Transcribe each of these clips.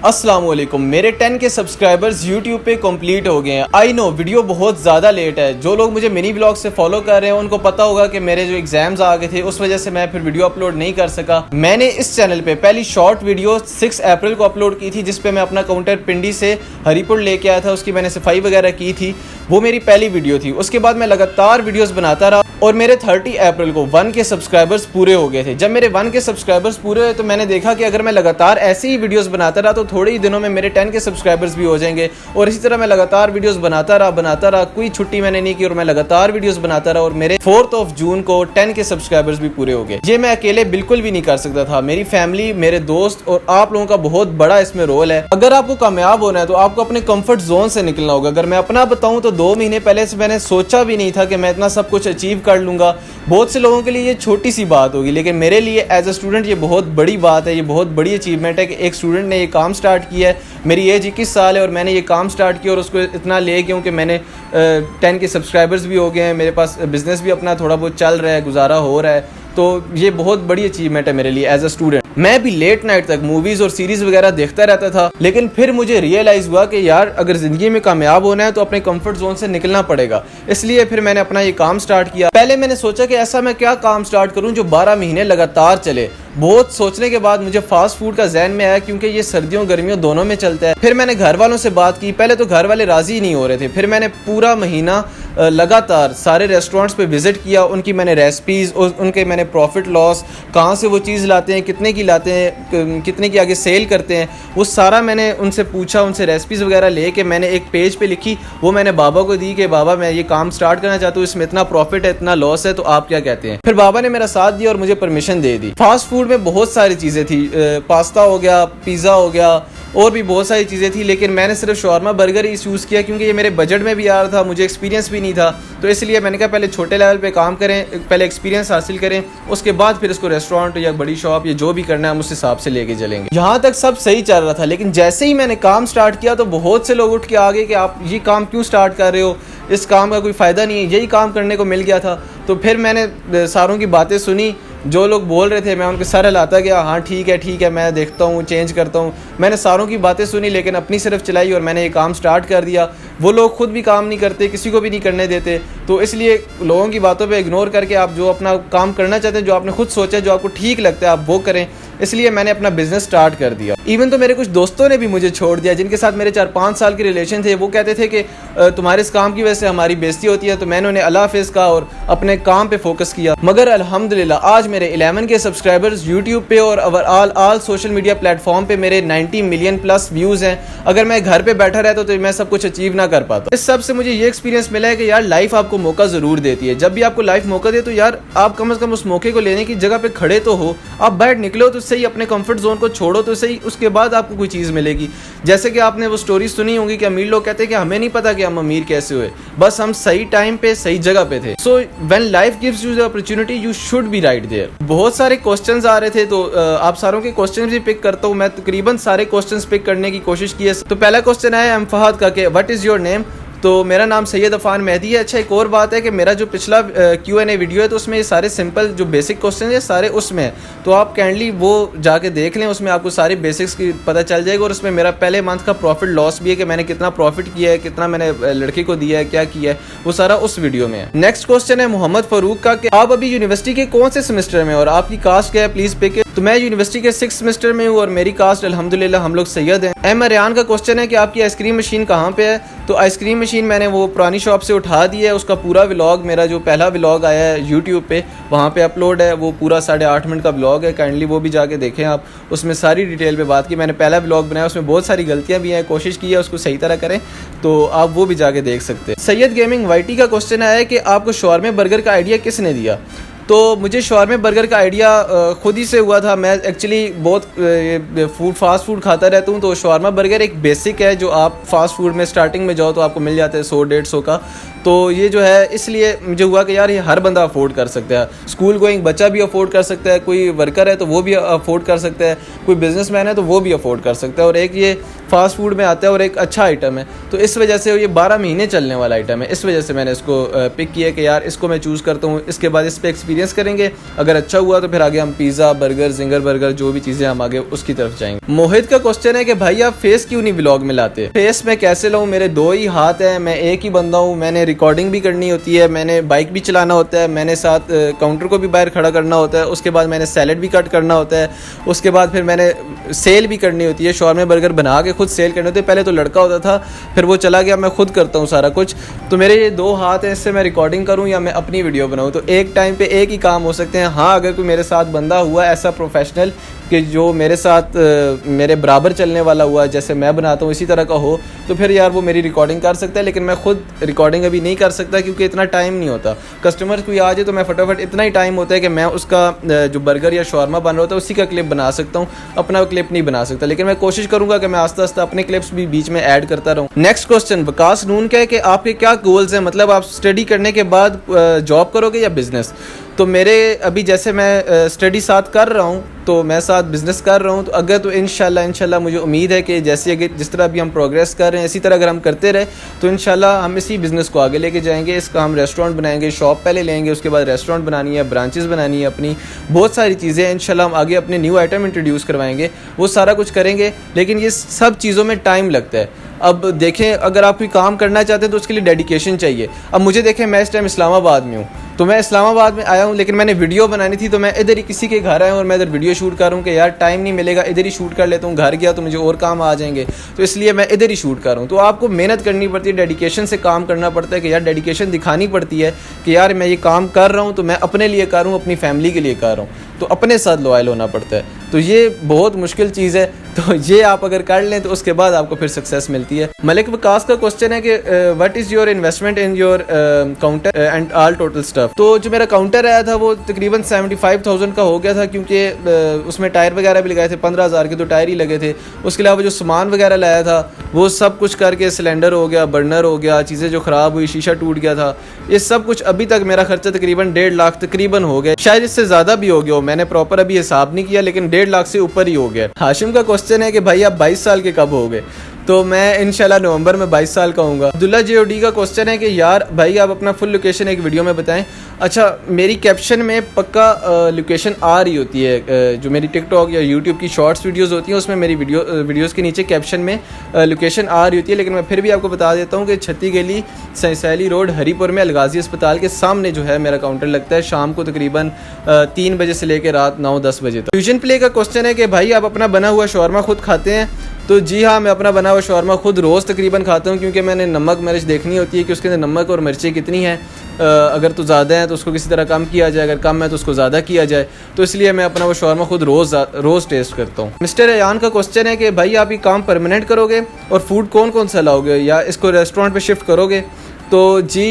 अस्सलाम वालेकुम। मेरे 10 के सब्सक्राइबर्स YouTube पे कंप्लीट हो गए हैं। आई नो वीडियो बहुत ज़्यादा लेट है। जो लोग मुझे मिनी ब्लॉग से फॉलो कर रहे हैं उनको पता होगा कि मेरे जो एग्जाम्स आ गए थे उस वजह से मैं फिर वीडियो अपलोड नहीं कर सका। मैंने इस चैनल पे पहली शॉर्ट वीडियो 6 अप्रैल को अपलोड की थी, जिसपे मैं अपना काउंटर पिंडी से हरीपुर लेके आया था। उसकी मैंने सफाई वगैरह की थी, वो मेरी पहली वीडियो थी। उसके बाद मैं लगातार वीडियोज़ बनाता रहा और मेरे 30 अप्रैल को 1 के सब्सक्राइबर्स पूरे हो गए थे। जब मेरे 1 के सब्सक्राइबर्स पूरे हुए तो मैंने देखा कि अगर मैं लगातार ऐसे ही वीडियोस बनाता रहा तो थोड़े ही दिनों में मेरे 10 के सब्सक्राइबर्स भी हो जाएंगे। और इसी तरह मैं लगातार वीडियोस बनाता रहा, कोई छुट्टी मैंने नहीं की और मैं लगातार वीडियोस बनाता रहा। और मेरे 4 जून को 10 के सब्सक्राइबर्स भी पूरे हो गए। ये मैं अकेले बिल्कुल भी नहीं कर सकता था। मेरी फैमिली, मेरे दोस्त और आप लोगों का बहुत बड़ा इसमें रोल है। अगर आपको कामयाब होना है तो आपको अपने कंफर्ट जोन से निकलना होगा। अगर मैं अपना बताऊं तो 2 महीने पहले से मैंने सोचा भी नहीं था कि मैं इतना सब कुछ अचीव कर लूंगा। बहुत से लोगों के लिए ये छोटी सी बात होगी, लेकिन मेरे लिए एज अ स्टूडेंट ये बहुत बड़ी बात है। ये बहुत बड़ी अचीवमेंट है कि एक स्टूडेंट ने ये काम स्टार्ट किया है। मेरी एज 21 साल है और मैंने ये काम स्टार्ट किया और उसको इतना ले गया हूँ कि मैंने 10 के सब्सक्राइबर्स भी हो गए हैं। मेरे पास बिजनेस भी अपना थोड़ा बहुत चल रहा है, गुजारा हो रहा है। तो ये बहुत बड़ी अचीवमेंट है मेरे लिए एज अ स्टूडेंट। मैं भी लेट नाइट तक मूवीज़ और सीरीज़ वगैरह देखता रहता था, लेकिन फिर मुझे रियलाइज़ हुआ कि यार अगर ज़िंदगी में कामयाब होना है तो अपने कंफर्ट जोन से निकलना पड़ेगा। इसलिए फिर मैंने अपना ये काम स्टार्ट किया। पहले मैंने सोचा कि ऐसा मैं क्या काम स्टार्ट करूं जो 12 महीने लगातार चले। बहुत सोचने के बाद मुझे फास्ट फूड का ज़हन में आया, क्योंकि ये सर्दियों गर्मियों दोनों में चलता है। फिर मैंने घर वालों से बात की। पहले तो घर वाले राज़ी नहीं हो रहे थे। फिर मैंने पूरा महीना लगातार सारे रेस्टोरेंट्स पे विज़िट किया। उनकी मैंने रेसिपीज़ और उनके मैंने प्रॉफिट लॉस, कहाँ से वो चीज़ लाते हैं, कितने की लाते हैं, कितने की आगे सेल करते हैं, वो सारा मैंने उनसे पूछा। उनसे रेसिपीज़ वगैरह लेके मैंने एक पेज पे लिखी। वो मैंने बाबा को दी कि बाबा मैं ये काम स्टार्ट करना चाहता हूँ, इसमें इतना प्रॉफिट है, इतना लॉस है, तो आप क्या कहते हैं। फिर बाबा ने मेरा साथ दिया और मुझे परमिशन दे दी। फास्ट फूड में बहुत सारी चीज़ें थी, पास्ता हो गया, पिज़्ज़ा हो गया, और भी बहुत सारी चीज़ें थी, लेकिन मैंने सिर्फ शॉर्मा बर्गर ही यूज़ किया क्योंकि ये मेरे बजट में भी आ रहा था, मुझे एक्सपीरियंस भी नहीं था। तो इसलिए मैंने कहा पहले छोटे लेवल पे काम करें, पहले एक्सपीरियंस हासिल करें, उसके बाद फिर इसको रेस्टोरेंट या बड़ी शॉप या जो भी करना है हम उस हिसाब से लेके चलेंगे। यहाँ तक सब सही चल रहा था, लेकिन जैसे ही मैंने काम स्टार्ट किया तो बहुत से लोग उठ के आ गए कि आप ये काम क्यों स्टार्ट कर रहे हो, इस काम का कोई फ़ायदा नहीं है, यही काम करने को मिल गया था। तो फिर मैंने सारों की बातें सुनी, जो लोग बोल रहे थे मैं उनके सर हिलाता गया, हाँ ठीक है मैं देखता हूँ, चेंज करता हूँ। मैंने सारों की बातें सुनी लेकिन अपनी सिर्फ चलाई और मैंने ये काम स्टार्ट कर दिया। वो लोग खुद भी काम नहीं करते, किसी को भी नहीं करने देते। तो इसलिए लोगों की बातों पे इग्नोर करके आप जो अपना काम करना चाहते हैं, जो आपने खुद सोचा है, जो आपको ठीक लगता है, आप वो करें। इसलिए मैंने अपना बिजनेस स्टार्ट कर दिया। इवन तो मेरे कुछ दोस्तों ने भी मुझे छोड़ दिया, जिनके साथ मेरे 4-5 साल के रिलेशन थे। वो कहते थे कि तुम्हारे इस काम की वजह से हमारी बेइज्जती होती है। तो मैंने उन्हें अल्लाह हाफिज़ कहा और अपने काम पे फोकस किया। मगर अल्हम्दुलिल्लाह आज मेरे 11 के सब्सक्राइबर्स यूट्यूब पे और ऑल सोशल मीडिया प्लेटफॉर्म पे मेरे 90 मिलियन प्लस व्यूज़ हैं। अगर मैं घर पे बैठा रहता तो मैं सब कुछ अचीव ना कर पाता। इस सब से मुझे ये एक्सपीरियंस मिला है कि यार लाइफ आपको मौका ज़रूर देती है। जब भी आपको लाइफ मौका दे तो यार आप कम से कम उस मौके को लेने की जगह पे खड़े तो हो। आप बैठ निकलो तो सही, अपने कंफर्ट जोन को छोड़ो तो सही, उसके बाद आपको कोई चीज़ मिलेगी। जैसे कि आपने वो स्टोरी सुनी होंगी कि अमीर लोग कहते हैं कि हमें नहीं पता कि हम अमीर कैसे हुए, बस हम सही टाइम पे सही जगह पे थे। So when life gives you the opportunity you should be right there. बहुत सारे क्वेश्चंस आ रहे थे, तो आप सारों के क्वेश्चन भी पिक करता हूँ मैं। तकरीबन सारे क्वेश्चंस पिक करने की कोशिश की है। तो पहला क्वेश्चन है एम फहद का कि व्हाट इज़ योर नेम। तो मेरा नाम सैयद अफान मेहदी है। अच्छा, एक और बात है कि मेरा जो पिछला Q&A वीडियो है तो उसमें ये सारे सिंपल जो बेसिक क्वेश्चन है सारे उसमें है, तो आप काइंडली वो जाके देख लें। उसमें आपको सारी बेसिक्स की पता चल जाएगा। और उसमें मेरा पहले मंथ का प्रॉफिट लॉस भी है कि मैंने कितना प्रॉफिट किया है, कितना मैंने लड़के को दिया है, क्या किया है, वो सारा उस वीडियो में है। नेक्स्ट क्वेश्चन है मोहम्मद फारूक का कि आप अभी यूनिवर्सिटी के कौन से सेमेस्टर में और आपकी कास्ट क्या है, प्लीज़ पिक इट। तो मैं यूनिवर्सिटी के 6th सेमेस्टर में हूँ और मेरी कास्ट अल्हम्दुलिल्लाह हम लोग सैयद हैं। एम अरियान का क्वेश्चन है कि आपकी आइसक्रीम मशीन कहाँ पे है। तो आइसक्रीम मशीन मैंने वो पुरानी शॉप से उठा दी है। उसका पूरा व्लॉग, मेरा जो पहला व्लॉग आया है यूट्यूब पे, वहाँ पे अपलोड है। वो पूरा 8.5 मिनट का व्लॉग है, काइंडली वो भी जाके देखें आप। उसमें सारी डिटेल पे बात की। मैंने पहला व्लॉग बनाया, उसमें बहुत सारी गलतियाँ भी हैं, कोशिश की है उसको सही तरह करें, तो आप वो भी जाके देख सकते हैं। सैयद गेमिंग वाईटी का क्वेश्चन आया है कि आपको शॉर्मे बर्गर का आइडिया किसने दिया। तो मुझे शॉर्मे बर्गर का आइडिया खुद ही से हुआ था। मैं एक्चुअली बहुत फास्ट फूड खाता रहता हूँ। तो शॉर्मा बर्गर एक बेसिक है जो आप फास्ट फूड में स्टार्टिंग में जाओ तो आपको मिल जाता है 100-150 का। तो ये जो है इसलिए मुझे हुआ कि यार ये हर बंदा अफोर्ड कर सकता है। स्कूल गोइंग बच्चा भी अफोर्ड कर सकता है, कोई वर्कर है तो वो भी अफोर्ड कर सकता है, कोई बिजनेसमैन है तो वो भी अफोर्ड कर सकता है। और एक ये फास्ट फूड में आता है और एक अच्छा आइटम है, तो इस वजह से ये 12 महीने चलने वाला आइटम है। इस वजह से मैंने इसको पिक किया कि यार इसको मैं चूज़ करता हूँ। इसके बाद इस पर एक्सपीरियंस एक्सपीरियंस करेंगे, अगर अच्छा हुआ तो फिर आगे हम पिज़्ज़ा, बर्गर, जिंगर बर्गर, जो भी चीज़ें हम आगे उसकी तरफ जाएंगे। मोहित का क्वेश्चन है कि भाई आप फेस क्यों नहीं व्लॉग में लाते? फेस मैं कैसे लाऊं, मेरे 2 ही हाथ हैं, मैं एक ही बंदा हूँ, मैंने रिकॉर्डिंग भी करनी होती है, मैंने बाइक भी चलाना होता है, मैंने साथ काउंटर को भी बाहर खड़ा करना होता है, उसके बाद मैंने सैलड भी कट करना होता है, उसके बाद फिर मैंने सेल भी करनी होती है, शॉर्मे बर्गर बना के खुद सेल करने होते हैं। पहले तो लड़का होता था, फिर वो चला गया, मैं खुद करता हूँ सारा कुछ। तो मेरे ये 2 हाथ हैं, इससे मैं रिकॉर्डिंग करूँ या मैं अपनी वीडियो बनाऊँ, तो एक टाइम पे एक ही काम हो सकते हैं। हाँ, अगर कोई मेरे साथ बंदा हुआ ऐसा प्रोफेशनल कि जो मेरे साथ मेरे बराबर चलने वाला हुआ, जैसे मैं बनाता हूँ इसी तरह का हो, तो फिर यार वो मेरी रिकॉर्डिंग कर सकता है। लेकिन मैं खुद रिकॉर्डिंग अभी नहीं कर सकता क्योंकि इतना टाइम नहीं होता। कस्टमर कोई आ जाए तो मैं फटाफट, इतना ही टाइम होता है कि मैं उसका जो बर्गर या शॉर्मा बन रहा होता है उसी का क्लिप बना सकता हूँ, अपना क्लिप नहीं बना सकता। लेकिन मैं कोशिश करूँगा कि मैं आस्ता आस्ता अपने क्लिप्स भी बीच में ऐड करता रहूँ। नेक्स्ट क्वेश्चन वकास नून का है कि आपके क्या गोल्स हैं, मतलब आप स्टडी करने के बाद जॉब करोगे या बिज़नेस? तो मेरे अभी जैसे मैं स्टडी साथ कर रहा हूँ तो मैं साथ बिज़नेस कर रहा हूँ, तो अगर तो इंशाल्लाह मुझे उम्मीद है कि जैसे अगर जिस तरह अभी हम प्रोग्रेस कर रहे हैं इसी तरह अगर हम करते रहे तो इंशाल्लाह हम इसी बिज़नेस को आगे लेके जाएंगे। इसका हम रेस्टोरेंट बनाएंगे, शॉप पहले लेंगे, उसके बाद रेस्टोरेंट बनानी है, ब्रांचेस बनानी है, अपनी बहुत सारी चीज़ें हैं। इंशाल्लाह हम आगे अपने न्यू आइटम इंट्रोड्यूस करवाएंगे, वो सारा कुछ करेंगे। लेकिन ये सब चीज़ों में टाइम लगता है। अब देखें, अगर आप कोई काम करना चाहते हैं तो उसके लिए डेडिकेशन चाहिए। अब मुझे देखें, मैं इस टाइम इस्लामाबाद में हूँ, तो मैं इस्लामाबाद में आया हूँ, लेकिन मैंने वीडियो बनानी थी तो मैं इधर ही किसी के घर आया हूँ और मैं इधर वीडियो शूट कर रहा हूँ कि यार टाइम नहीं मिलेगा, इधर ही शूट कर लेता हूँ, घर गया तो मुझे और काम आ जाएंगे, तो इसलिए मैं इधर ही शूट कर रहा हूँ। तो आपको मेहनत करनी पड़ती है, डेडिकेशन से काम करना पड़ता है कि यार डेडिकेशन दिखानी पड़ती है कि यार मैं ये काम कर रहा हूँ तो मैं अपने लिए कर रहा हूँ, अपनी फैमिली के लिए कर रहा हूँ, तो अपने साथ लॉयल होना पड़ता है। तो ये बहुत मुश्किल चीज़ है, तो ये आप अगर कर लें तो उसके बाद आपको फिर सक्सेस मिलती है। मलिक वकास का क्वेश्चन है कि what is your investment in your counter and all total stuff? तो जो मेरा काउंटर आया था वो तकरीबन 75,000 का हो गया था, क्योंकि उसमें टायर वगैरह भी लगाए थे, 15,000 के तो टायर ही लगे थे। उसके अलावा जो सामान वगैरह लाया था वो सब कुछ करके सिलेंडर हो गया, बर्नर हो गया, चीज़ें जो ख़राब हुई, शीशा टूट गया था, ये सब कुछ अभी तक मेरा खर्चा तकरीबन 1.5 लाख तकरीबन हो गया, शायद इससे ज़्यादा भी हो गया हो, मैंने प्रॉपर अभी हिसाब नहीं किया, लेकिन 1.5 लाख से ऊपर ही हो गया। हाशिम का क्वेश्चन है कि भाई आप 22 साल के कब हो गए? तो मैं इंशाल्लाह नवंबर में 22 साल का हूँगा। अब्दुल्ला JOD का क्वेश्चन है कि यार भाई आप अपना फुल लोकेशन एक वीडियो में बताएं। अच्छा, मेरी कैप्शन में पक्का लोकेशन आ रही होती है, जो मेरी टिकटॉक या यूट्यूब की शॉर्ट्स वीडियोस होती हैं उसमें मेरी वीडियोस के नीचे कैप्शन में लोकेशन आ रही होती है। लेकिन मैं फिर भी आपको बता देता हूँ कि छत्ती गली, सैली रोड, हरीपुर में अलगाजी अस्पताल के सामने जो है मेरा काउंटर लगता है, शाम को तकरीबन 3 बजे से लेकर रात 9-10 बजे तक। फ्यूजन प्ले का क्वेश्चन है कि भाई आप अपना बना हुआ शौरमा खुद खाते हैं? तो जी हाँ, मैं अपना बना हुआ शौरमा खुद रोज़ तकरीबन खाता हूँ, क्योंकि मैंने नमक मिर्च देखनी होती है कि उसके अंदर नमक और मिर्चें कितनी हैं। अगर तो ज़्यादा है तो उसको किसी तरह कम किया जाए, अगर कम है तो उसको ज़्यादा किया जाए, तो इसलिए मैं अपना वो शौरमा खुद रोज़ टेस्ट करता हूँ। मिस्टर अयान का क्वेश्चन है कि भाई आप ये काम परमानेंट करोगे और फूड कौन कौन सा लाओगे या इसको रेस्टोरेंट पे शिफ्ट करोगे? तो जी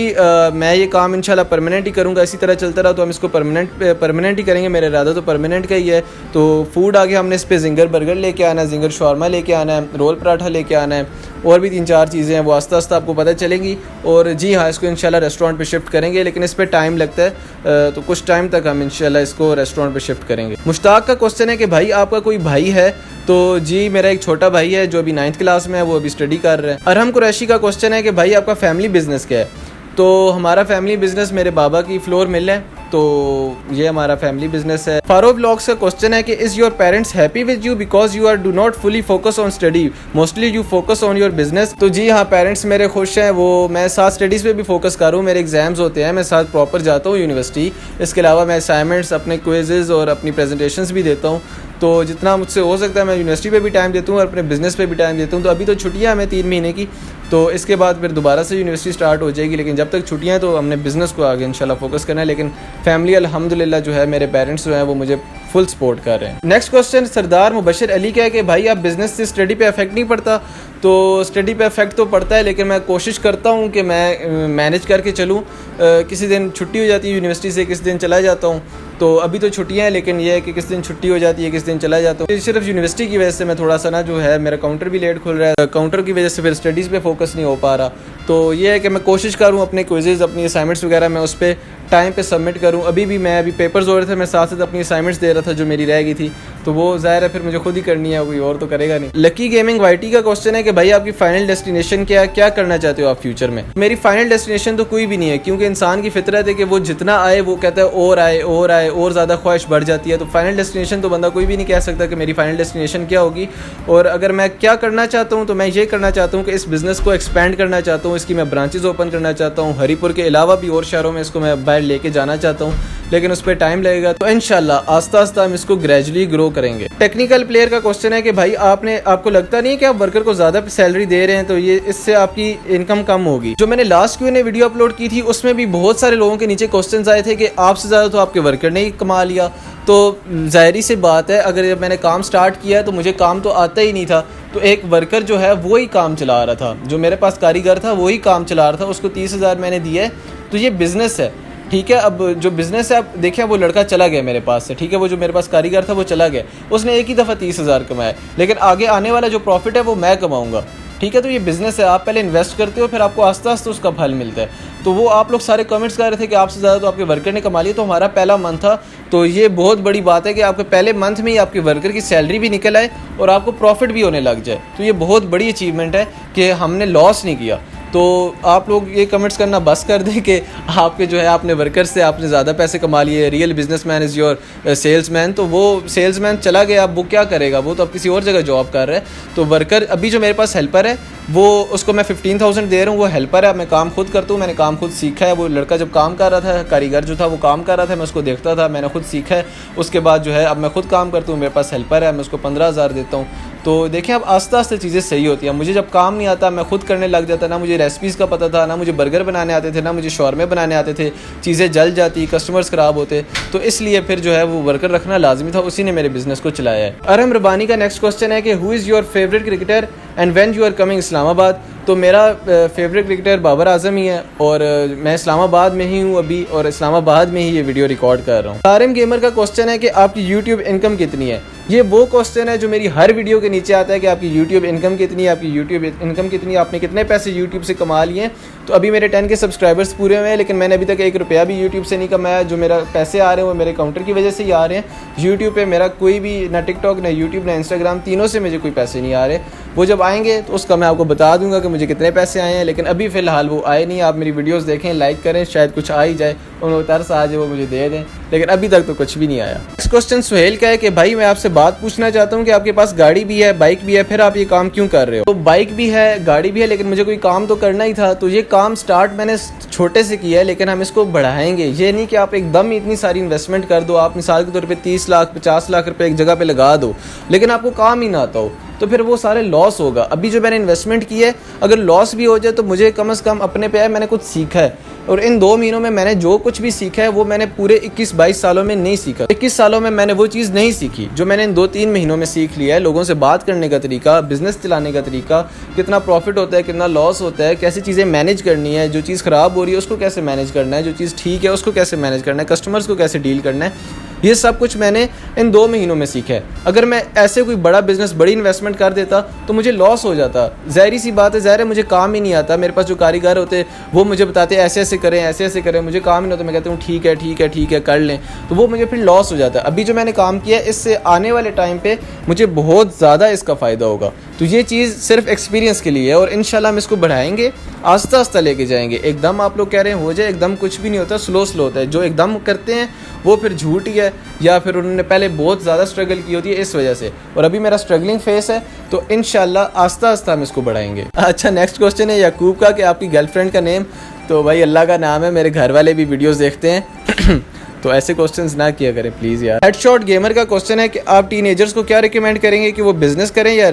मैं ये काम इंशाल्लाह परमानेंट ही करूँगा। इसी तरह चलता रहा तो हम इसको परमानेंट ही करेंगे। मेरा इरादा तो परमानेंट का ही है। तो फूड आगे हमने इस पर जिंगर बर्गर लेके आना है, जिंगर शॉर्मा लेके आना है, रोल पराठा लेके आना है, और भी 3-4 चीज़ें हैं, वो आस्ता आस्ता आपको पता चलेंगी। और जी हाँ, इसको इंशाल्लाह रेस्टोरेंट पे शिफ्ट करेंगे, लेकिन इस पर टाइम लगता है, तो कुछ टाइम तक हम इंशाल्लाह इसको रेस्टोरेंट पे शिफ्ट करेंगे। मुश्ताक का क्वेश्चन है कि भाई आपका कोई भाई है? तो जी मेरा एक छोटा भाई है जो अभी 9th क्लास में है, वो अभी स्टडी कर रहा है। अरहम कुरैशी का क्वेश्चन है कि भाई आपका फैमिली बिजनेस क्या है? तो हमारा फैमिली बिजनेस मेरे बाबा की फ्लोर मिल है, तो ये हमारा फैमिली बिजनेस है। फारो ब्लॉग्स का क्वेश्चन है कि is your parents happy with you because you are do not fully focus on study, mostly you focus on your business? तो जी हाँ, पेरेंट्स मेरे खुश हैं। वो मैं साथ स्टडीज़ पे भी फोकस कर रहा हूँ, मेरे एग्जाम्स होते हैं, मैं साथ प्रॉपर जाता हूँ यूनिवर्सिटी। इसके अलावा मैं असाइनमेंट्स, अपने क्विज़ेज़ और अपनी प्रेजेंटेशंस भी देता हूँ। तो जितना मुझसे हो सकता है मैं यूनिवर्सिटी पे भी टाइम देता हूँ और अपने बिज़नेस पे भी टाइम देता हूँ। तो अभी तो छुट्टियाँ हमें 3 महीने की, तो इसके बाद फिर दोबारा से यूनिवर्सिटी स्टार्ट हो जाएगी, लेकिन जब तक छुट्टियाँ हैं तो हमने बिज़नेस को आगे इंशाल्लाह फोकस करना है। लेकिन फैमिली अल्हम्दुलिल्लाह जो है, मेरे पेरेंट्स जो हैं वो मुझे फुल सपोर्ट कर रहे हैं। नेक्स्ट क्वेश्चन सरदार मुबशर अली का है कि भाई आप बिज़नेस से स्टडी पे इफेक्ट नहीं पड़ता? तो स्टडी पे इफेक्ट तो पड़ता है, लेकिन मैं कोशिश करता हूँ कि मैं मैनेज करके चलूँ। किसी दिन छुट्टी हो जाती है यूनिवर्सिटी से, किसी दिन चला जाता हूँ। तो अभी तो छुट्टियाँ हैं, लेकिन ये है कि किस दिन छुट्टी हो जाती है, किस दिन चला जाता हूँ। सिर्फ यूनिवर्सिटी की वजह से मैं थोड़ा सा ना जो है, मेरा काउंटर भी लेट खुल रहा है, काउंटर की वजह से फिर स्टडीज़ पे फोकस नहीं हो पा रहा। तो ये है कि मैं कोशिश करूँ अपने क्विज़ेज़, अपनी असाइनमेंट्स वगैरह मैं उस पर टाइम पे सबमिट करूँ। अभी पेपर्स हो रहे थे, मैं साथ साथ अपनी असाइनमेंट्स दे रहा था जो मेरी रह गई थी, तो वो ज़ाहिर है फिर मुझे खुद ही करनी है, कोई और तो करेगा नहीं। लकी गेमिंग YT का क्वेश्चन है कि कि भाई आपकी फाइनल डेस्टिनेशन क्या करना चाहते हो आप फ्यूचर में। मेरी फाइनल डेस्टिनेशन तो कोई भी नहीं है, क्योंकि इंसान की फितरत है कि वो जितना आए वो कहता है और आए और आए, और ज़्यादा ख्वाहिश बढ़ जाती है। तो फाइनल डेस्टिनेशन तो बंदा कोई भी नहीं कह सकता कि मेरी फाइनल डेस्टिनेशन क्या होगी। और अगर मैं क्या करना चाहता हूँ तो मैं ये करना चाहता हूँ कि इस बिज़नेस को एक्सपेंड करना चाहता हूँ, इसकी मैं ब्रांचेज़ ओपन करना चाहता हूँ, हरीपुर के अलावा भी और शहरों में इसको मैं बाहर लेके जाना चाहता हूँ, लेकिन उस पर टाइम लगेगा। तो इंशाल्लाह आस्ता आस्ता हम इसको ग्रेजुअली ग्रो करेंगे। टेक्निकल प्लेयर का क्वेश्चन है कि भाई आपको लगता नहीं है कि आप वर्कर को ज़्यादा सैलरी दे रहे हैं तो ये इससे आपकी इनकम कम होगी। जो मैंने लास्ट Q&A वीडियो अपलोड की थी उसमें भी बहुत सारे लोगों के नीचे क्वेश्चंस आए थे कि आपसे ज़्यादा तो आपके वर्कर ने ही कमा लिया। तो ज़ाहिरी सी बात है, अगर जब मैंने काम स्टार्ट किया तो मुझे काम तो आता ही नहीं था, तो एक वर्कर जो है वो ही काम चला रहा था, जो मेरे पास कारीगर था वही काम चला रहा था, उसको 30,000 मैंने दिया है। तो ये बिज़नेस है, ठीक है। अब जो बिज़नेस है, आप देखिए वो लड़का चला गया मेरे पास से, ठीक है, वो जो मेरे पास कारीगर था वो चला गया, उसने एक ही दफ़ा 30,000 कमाया, लेकिन आगे आने वाला जो प्रॉफिट है वो मैं कमाऊँगा, ठीक है। तो ये बिज़नेस है, आप पहले इन्वेस्ट करते हो फिर आपको आस्ता आस्ता उसका फल मिलता है। तो वो आप लोग सारे कमेंट्स कर रहे थे कि आपसे ज़्यादा तो आपके वर्कर ने कमा लिया, तो हमारा पहला मंथ था। तो ये बहुत बड़ी बात है कि आपके पहले मंथ में ही आपके वर्कर की सैलरी भी निकल आए और आपको प्रॉफिट भी होने लग जाए। तो ये बहुत बड़ी अचीवमेंट है कि हमने लॉस नहीं किया। तो आप लोग ये कमेंट्स करना बस कर दें कि आपके जो है आपने वर्कर से आपने ज़्यादा पैसे कमा लिए, real businessman is your salesman. तो वो सेल्समैन चला गया, अब वो क्या करेगा, वो तो अब किसी और जगह जॉब कर रहा है। तो वर्कर अभी जो मेरे पास हेल्पर है वो उसको मैं 15,000 दे रहा हूँ, वो हेल्पर है, मैं काम खुद करता हूँ, मैंने काम खुद सीखा है। वो लड़का जब काम कर रहा था, कारीगर जो था वो काम कर रहा था, मैं उसको देखता था, मैंने खुद सीखा है। उसके बाद जो है अब मैं खुद काम करता हूँ, मेरे पास हेल्पर है, मैं उसको 15,000 देता हूँ। तो देखें अब आस्ता आस्ता चीज़ें सही होती हैं। मुझे जब काम नहीं आता मैं खुद करने लग जाता, ना मुझे रेसिपीज़ का पता था, ना मुझे बर्गर बनाने आते थे, ना मुझे शौरमे बनाने आते थे, चीज़ें जल जाती, कस्टमर्स ख़राब होते। तो इसलिए फिर जो है वो वर्कर रखना लाजमी था, उसी ने मेरे बिज़नेस को चलाया है। अरहम रबानी का नेक्स्ट क्वेश्चन है कि who is your favourite cricketer and when you are coming Islamabad. तो मेरा फेवरेट क्रिकेटर बाबर आजम ही है और मैं इस्लामाबाद में ही हूँ अभी, और इस्लामाबाद में ही ये वीडियो रिकॉर्ड कर रहा हूँ। तारिम गेमर का क्वेश्चन है कि आपकी यूट्यूब इनकम कितनी है। ये वो क्वेश्चन है जो मेरी हर वीडियो के नीचे आता है कि आपकी यूट्यूब इनकम कितनी है, आपकी यूट्यूब इनकम कितनी है, आपने कितने पैसे यूट्यूब से कमा लिए। तो अभी मेरे 10 के सब्सक्राइबर्स पूरे हुए हैं, लेकिन मैंने अभी तक 1 रुपया भी यूट्यूब से नहीं कमाया। जो मेरा पैसे आ रहे हैं वो मेरे काउंटर की वजह से ही आ रहे हैं। यूट्यूब पे मेरा कोई भी ना टिकटॉक ना यूट्यूब ना इंस्टाग्राम, तीनों से मुझे कोई पैसे नहीं आ रहे। वो जब आएंगे तो उसका मैं आपको बता दूंगा कि मुझे कितने पैसे आए हैं, लेकिन अभी फ़िलहाल वो आए नहीं। आप मेरी वीडियोस देखें, लाइक करें, शायद कुछ आ ही जाए, उनको तरस आ जाए वो मुझे दे दें, लेकिन अभी तक तो कुछ भी नहीं आया। नेक्स्ट क्वेश्चन सुहेल का है कि भाई मैं आपसे बात पूछना चाहता हूँ कि आपके पास गाड़ी भी है, बाइक भी है, फिर आप ये काम क्यों कर रहे हो। तो बाइक भी है, गाड़ी भी है, लेकिन मुझे कोई काम तो करना ही था। तो ये काम स्टार्ट मैंने छोटे से किया है, लेकिन हम इसको बढ़ाएंगे। ये नहीं कि आप एकदम इतनी सारी इन्वेस्टमेंट कर दो, आप मिसाल के तौर पे 30 लाख 50 लाख रुपए एक जगह पे लगा दो, लेकिन आपको काम ही ना आता हो, तो फिर वो सारे लॉस होगा। अभी जो मैंने इन्वेस्टमेंट की है, अगर लॉस भी हो जाए तो मुझे कम से कम अपने पे है, मैंने कुछ सीखा है। और इन 2 महीनों में मैंने जो कुछ भी सीखा है वो मैंने पूरे 21-22 सालों में नहीं सीखा। 21 सालों में मैंने वो चीज़ नहीं सीखी जो मैंने इन 2-3 महीनों में सीख लिया है। लोगों से बात करने का तरीका, बिजनेस चलाने का तरीका, कितना प्रॉफिट होता है, कितना लॉस होता है, कैसी चीज़ें मैनेज करनी है, जो चीज़ ख़राब हो रही है उसको कैसे मैनेज करना है, जो चीज़ ठीक है उसको कैसे मैनेज करना है, कस्टमर्स को कैसे डील करना है, ये सब कुछ मैंने इन 2 महीनों में सीखा है। अगर मैं ऐसे कोई बड़ा बिजनेस, बड़ी इन्वेस्टमेंट कर देता तो मुझे लॉस हो जाता। ज़ाहिर सी बात है, ज़ाहिर है मुझे काम ही नहीं आता। मेरे पास जो कारीगर होते वो मुझे बताते ऐसे ऐसे करें, ऐसे ऐसे करें, मुझे काम ही नहीं होता। मैं कहता हूँ ठीक है ठीक है ठीक है कर लें, तो वो मुझे फिर लॉस हो जाता है। अभी जो मैंने काम किया है इससे आने वाले टाइम पे मुझे बहुत ज़्यादा इसका फ़ायदा होगा। तो ये चीज़ सिर्फ एक्सपीरियंस के लिए है और इंशाल्लाह हम इसको बढ़ाएंगे, आस्ता आस्ता लेके जाएंगे। एकदम आप लोग कह रहे हैं हो जाए, एकदम कुछ भी नहीं होता, स्लो स्लो होता है। जो एकदम करते हैं वो फिर झूठ ही है, या फिर उन्होंने पहले बहुत ज़्यादा स्ट्रगल की होती है इस वजह से। और अभी मेरा स्ट्रगलिंग फेस है, तो इंशाल्लाह आस्ता आस्ता हम इसको बढ़ाएंगे। अच्छा, नेक्स्ट क्वेश्चन है याकूब का कि आपकी गर्लफ्रेंड का नेम। तो भाई अल्लाह का नाम है, मेरे घर वाले भी वीडियोज़ देखते हैं तो ऐसे क्वेश्चंस ना किया करें प्लीज़ यार। हेडशॉट गेमर का क्वेश्चन है कि आप टीनेजर्स को क्या रिकमेंड करेंगे कि वो बिज़नेस करें या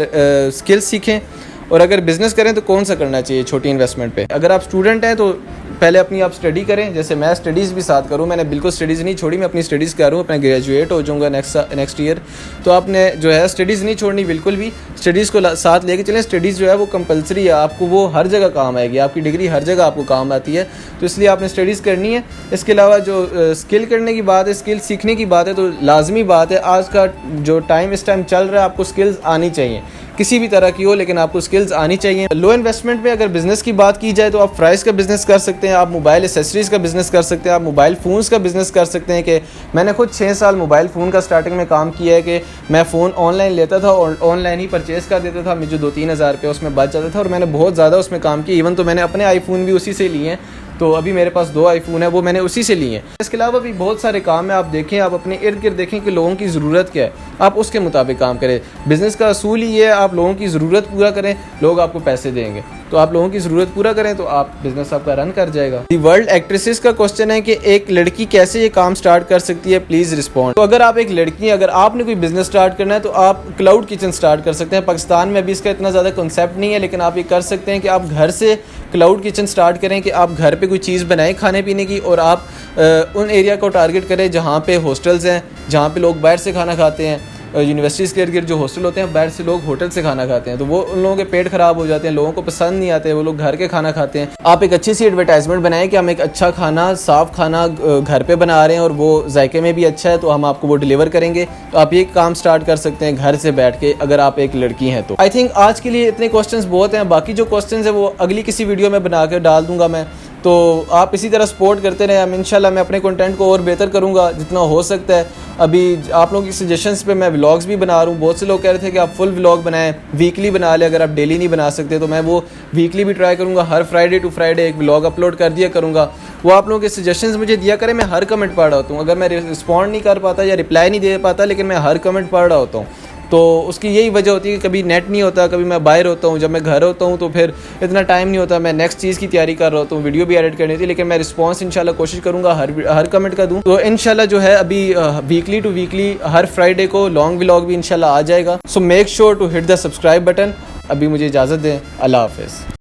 स्किल्स सीखें, और अगर बिज़नेस करें तो कौन सा करना चाहिए छोटी इन्वेस्टमेंट पे। अगर आप स्टूडेंट हैं तो पहले अपनी आप स्टडी करें, जैसे मैं स्टडीज़ भी साथ करूँ, मैंने बिल्कुल स्टडीज़ नहीं छोड़ी, मैं अपनी स्टडीज़ कर रहा हूँ, अपना ग्रेजुएट हो जाऊँगा नेक्स्ट ईयर। तो आपने जो है स्टडीज़ नहीं छोड़नी बिल्कुल भी, स्टडीज़ को साथ लेके चलें। स्टडीज़ जो है वो कंपलसरी है, आपको वो हर जगह काम आएगी, आपकी डिग्री हर जगह आपको काम आती है, तो इसलिए आपने स्टडीज़ करनी है। इसके अलावा जो स्किल करने की बात है, स्किल सीखने की बात है, तो लाजमी बात है आज का जो टाइम इस टाइम चल रहा है आपको स्किल्स आनी चाहिए, किसी भी तरह की हो, लेकिन आपको स्किल्स आनी चाहिए। लो इन्वेस्टमेंट में अगर बिजनेस की बात की जाए तो आप प्राइस का बिजनेस कर सकते हैं, आप मोबाइल एसेसरीज़ का बिजनेस कर सकते हैं, आप मोबाइल फ़ोन्स का बिजनेस कर सकते हैं। कि मैंने खुद 6 साल मोबाइल फ़ोन का स्टार्टिंग में काम किया है कि मैं फ़ोन ऑनलाइन लेता था और ऑनलाइन ही परचेज़ कर देता था, मुझे जो 2-3 हज़ार रुपये उसमें बच जाता था और मैंने बहुत ज़्यादा उसमें काम किया। इवन तो मैंने अपने आईफोन भी उसी से लिए हैं, तो अभी मेरे पास 2 आईफोन है, वो मैंने उसी से लिए हैं। इसके अलावा भी बहुत सारे काम है, आप देखें, आप अपने इर्द गिर्द देखें कि लोगों की ज़रूरत क्या है, आप उसके मुताबिक काम करें। बिज़नेस का असूल ही है, आप लोगों की ज़रूरत पूरा करें, लोग आपको पैसे देंगे। तो आप लोगों की ज़रूरत पूरा करें तो आप बिज़नेस आपका रन कर जाएगा। दी वर्ल्ड एक्ट्रेसेस का क्वेश्चन है कि एक लड़की कैसे ये काम स्टार्ट कर सकती है, प्लीज़ रिस्पॉन्ड। तो अगर आप एक लड़की, अगर आपने कोई बिज़नेस स्टार्ट करना है तो आप क्लाउड किचन स्टार्ट कर सकते हैं। पाकिस्तान में अभी इसका इतना ज़्यादा कॉन्सेप्ट नहीं है, लेकिन आप ये कर सकते हैं कि आप घर से क्लाउड किचन स्टार्ट करें कि आप घर पे कोई चीज़ बनाएं खाने पीने की, और आप उन एरिया को टारगेट करें जहाँ पे हॉस्टल्स हैं, जहाँ पे लोग बाहर से खाना खाते हैं। यूनिवर्सिटीज़ के इर्द गिर्द जो हॉस्टल होते हैं, बाहर से लोग होटल से खाना खाते हैं, तो वो उन लोगों के पेट ख़राब हो जाते हैं, लोगों को पसंद नहीं आते, वो लोग घर के खाना खाते हैं। आप एक अच्छी सी एडवर्टाइजमेंट बनाएं कि हम एक अच्छा खाना, साफ़ खाना घर पे बना रहे हैं और वो जायके में भी अच्छा है, तो हम आपको वो डिलीवर करेंगे। तो आप ये काम स्टार्ट कर सकते हैं घर से बैठ के, अगर आप एक लड़की हैं तो। आई थिंक आज के लिए इतने क्वेश्चंस बहुत हैं, बाकी जो क्वेश्चंस हैं वो अगली किसी वीडियो में बना कर डाल दूँगा मैं। तो आप इसी तरह सपोर्ट करते रहें, हम इंशाल्लाह मैं अपने कंटेंट को और बेहतर करूँगा जितना हो सकता है। अभी आप लोगों की सजेशंस पे मैं व्लॉग्स भी बना रहा हूँ। बहुत से लोग कह रहे थे कि आप फुल व्लॉग बनाएं, वीकली बना लें, अगर आप डेली नहीं बना सकते तो मैं वो वीकली भी ट्राई करूँगा। हर फ्राइडे टू फ्राइडे एक व्लॉग अपलोड कर दिया करूँगा। वो आप लोगों के सजेशंस मुझे दिया करें, मैं हर कमेंट पढ़ रहा होता हूँ। अगर मैं रिस्पॉन्ड नहीं कर पाता या रिप्लाई नहीं दे पाता, लेकिन मैं हर कमेंट पढ़ रहा होता हूँ। तो उसकी यही वजह होती है कि कभी नेट नहीं होता, कभी मैं बाहर होता हूँ, जब मैं घर होता हूँ तो फिर इतना टाइम नहीं होता, मैं नेक्स्ट चीज़ की तैयारी कर रहा होता हूँ, वीडियो भी एडिट करनी थी। लेकिन मैं रिस्पांस इंशाल्लाह कोशिश करूँगा हर कमेंट का दूँ। तो इंशाल्लाह जो है अभी वीकली टू वीकली हर फ्राइडे को लॉन्ग व्लॉग भी इंशाल्लाह आ जाएगा। So make sure to hit the subscribe button. अभी मुझे इजाज़त दें, अल्लाह हाफ़िज़।